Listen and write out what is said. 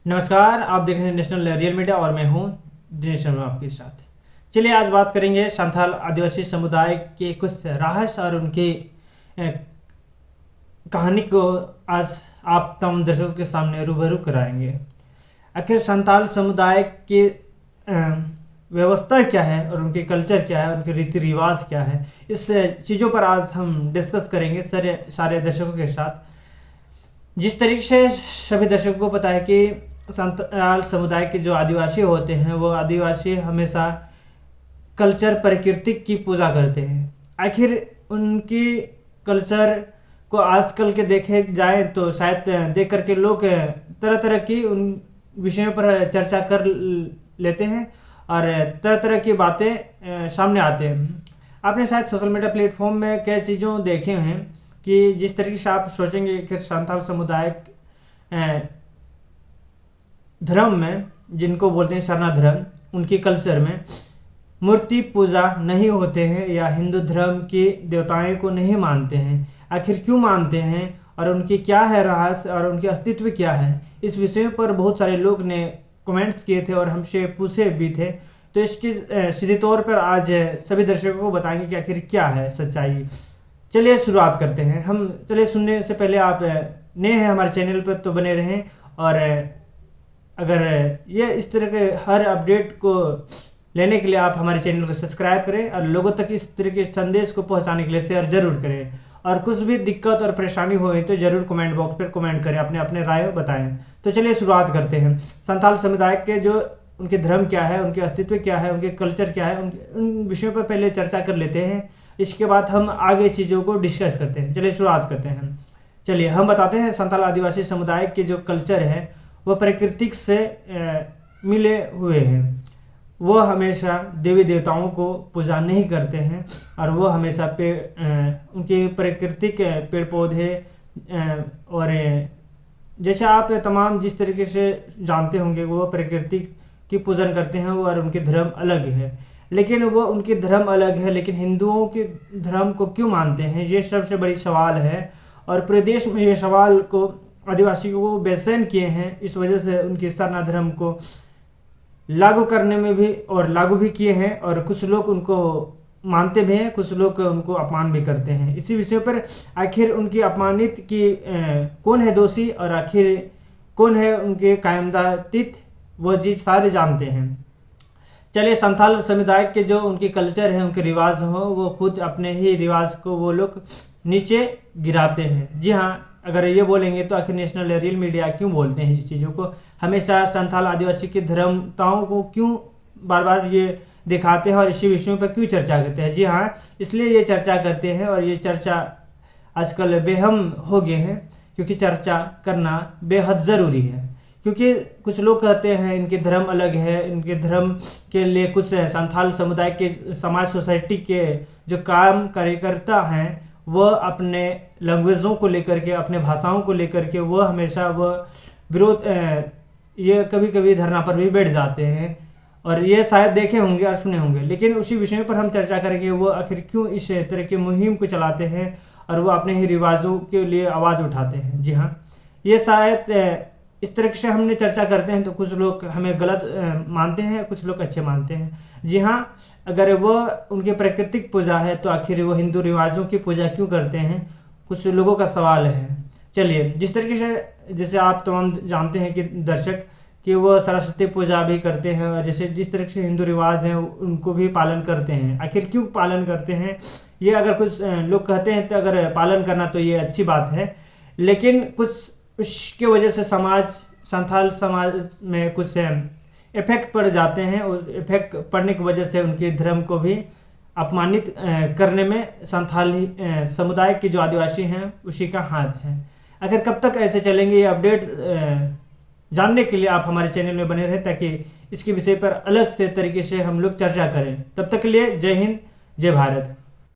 नमस्कार, आप देख रहे हैं नेशनल रियल मीडिया और मैं हूं दिनेश शर्मा आपके साथ। चलिए आज बात करेंगे संथाल आदिवासी समुदाय के कुछ रहस्य और उनकी अ, कहानी को आज आप तमाम दर्शकों के सामने रूबरू कराएंगे। आखिर संथाल समुदाय की व्यवस्था क्या है और उनके कल्चर क्या है, उनके रीति रिवाज क्या है, इस चीज़ों पर आज हम डिस्कस करेंगे सारे दर्शकों के साथ। जिस तरीके से सभी दर्शकों को पता है कि संथाल समुदाय के जो आदिवासी होते हैं वो आदिवासी हमेशा कल्चर प्रकृति की पूजा करते हैं। आखिर उनकी कल्चर को आजकल के देखे जाए तो शायद देख करके लोग तरह तरह की उन विषयों पर चर्चा कर लेते हैं और तरह तरह की बातें सामने आते हैं। आपने शायद सोशल मीडिया प्लेटफॉर्म में कई चीज़ों देखे हैं कि जिस तरीके से आप सोचेंगे कि संथाल समुदाय धर्म में, जिनको बोलते हैं सरना धर्म, उनकी कल्चर में मूर्ति पूजा नहीं होते हैं या हिंदू धर्म की देवताओं को नहीं मानते हैं। आखिर क्यों मानते हैं और उनकी क्या है रहस्य और उनके अस्तित्व क्या है, इस विषय पर बहुत सारे लोग ने कमेंट्स किए थे और हमसे पूछे भी थे। तो इसकी सीधे तौर पर आज सभी दर्शकों को बताएंगे कि आखिर क्या है सच्चाई। चलिए शुरुआत करते हैं हम। चलिए सुनने से पहले आप नए हैं हमारे चैनल पर तो बने रहें, और अगर ये इस तरह के हर अपडेट को लेने के लिए आप हमारे चैनल को सब्सक्राइब करें और लोगों तक इस तरह के संदेश को पहुंचाने के लिए शेयर जरूर करें। और कुछ भी दिक्कत और परेशानी हो तो जरूर कमेंट बॉक्स पर कमेंट करें, अपने अपने राय बताएं। तो चलिए शुरुआत करते हैं। संथाल समुदाय के जो उनके धर्म क्या है, उनके अस्तित्व क्या है, उनके कल्चर क्या है, उन विषयों पर पहले चर्चा कर लेते हैं। इसके बाद हम आगे चीज़ों को डिस्कस करते हैं। चलिए शुरुआत करते हैं। चलिए हम बताते हैं संथाल आदिवासी समुदाय के जो कल्चर है वह प्राकृतिक से मिले हुए हैं। वो हमेशा देवी देवताओं को पूजा नहीं करते हैं और वो हमेशा उनके प्राकृतिक पेड़ पौधे और जैसे आप तमाम जिस तरीके से जानते होंगे वो प्रकृति की पूजन करते हैं और उनके धर्म अलग है। लेकिन वो उनके धर्म अलग है, लेकिन हिंदुओं के धर्म को क्यों मानते हैं, ये सबसे बड़ी सवाल है। और पूरे देश में ये सवाल को आदिवासियों को बेचैन किए हैं। इस वजह से उनके सरना धर्म को लागू करने में भी और लागू भी किए हैं, और कुछ लोग उनको मानते भी हैं, कुछ लोग उनको अपमान भी करते हैं। इसी विषय पर आखिर उनकी अपमानित की कौन है दोषी और आखिर कौन है उनके कायमदातित, वो चीज़ सारे जानते हैं। चलिए संथाल समुदाय के जो उनके कल्चर है, उनके रिवाज हो, वो खुद अपने ही रिवाज को वो लोग नीचे गिराते हैं। जी हाँ, अगर ये बोलेंगे तो आखिर नेशनल रियल मीडिया क्यों बोलते हैं इस चीज़ों को, हमेशा संथाल आदिवासी की धर्मताओं को क्यों बार बार ये दिखाते हैं और इसी विषयों पर क्यों चर्चा करते हैं। जी हाँ, इसलिए ये चर्चा करते हैं और ये चर्चा आजकल बेहम हो गए हैं, क्योंकि चर्चा करना बेहद ज़रूरी है। क्योंकि कुछ लोग कहते हैं इनके धर्म अलग है, इनके धर्म के लिए कुछ संथाल समुदाय के समाज सोसाइटी के जो काम कार्यकर्ता हैं वो अपने लैंग्वेजों को लेकर के, अपने भाषाओं को लेकर के वो हमेशा वो विरोध ये कभी कभी धरना पर भी बैठ जाते हैं, और ये शायद देखे होंगे और सुने होंगे। लेकिन उसी विषय पर हम चर्चा करेंगे वो आखिर क्यों इस तरह की मुहिम को चलाते हैं और वो अपने ही रिवाजों के लिए आवाज़ उठाते हैं। जी हाँ, ये शायद इस तरह से हमने चर्चा करते हैं तो कुछ लोग हमें गलत मानते हैं, कुछ लोग अच्छे मानते हैं। जी हाँ, अगर वो उनकी प्राकृतिक पूजा है तो आखिर वो हिंदू रिवाजों की पूजा क्यों करते हैं, कुछ लोगों का सवाल है। चलिए, जिस तरीके से जैसे आप तमाम जानते हैं कि दर्शक कि वो सरस्वती पूजा भी करते हैं, और जैसे जिस तरह से हिंदू रिवाज हैं उनको भी पालन करते हैं। आखिर क्यों पालन करते हैं, ये अगर कुछ लोग कहते हैं तो अगर पालन करना तो ये अच्छी बात है, लेकिन कुछ उसके वजह से संथाल समाज में कुछ इफेक्ट पड़ जाते हैं, और इफेक्ट पड़ने की वजह से उनके धर्म को भी अपमानित करने में संथाली समुदाय के जो आदिवासी हैं उसी का हाथ है। अगर कब तक ऐसे चलेंगे, ये अपडेट जानने के लिए आप हमारे चैनल में बने रहें ताकि इसके विषय पर अलग से तरीके से हम लोग चर्चा करें। तब तक के लिए जय हिंद, जय भारत।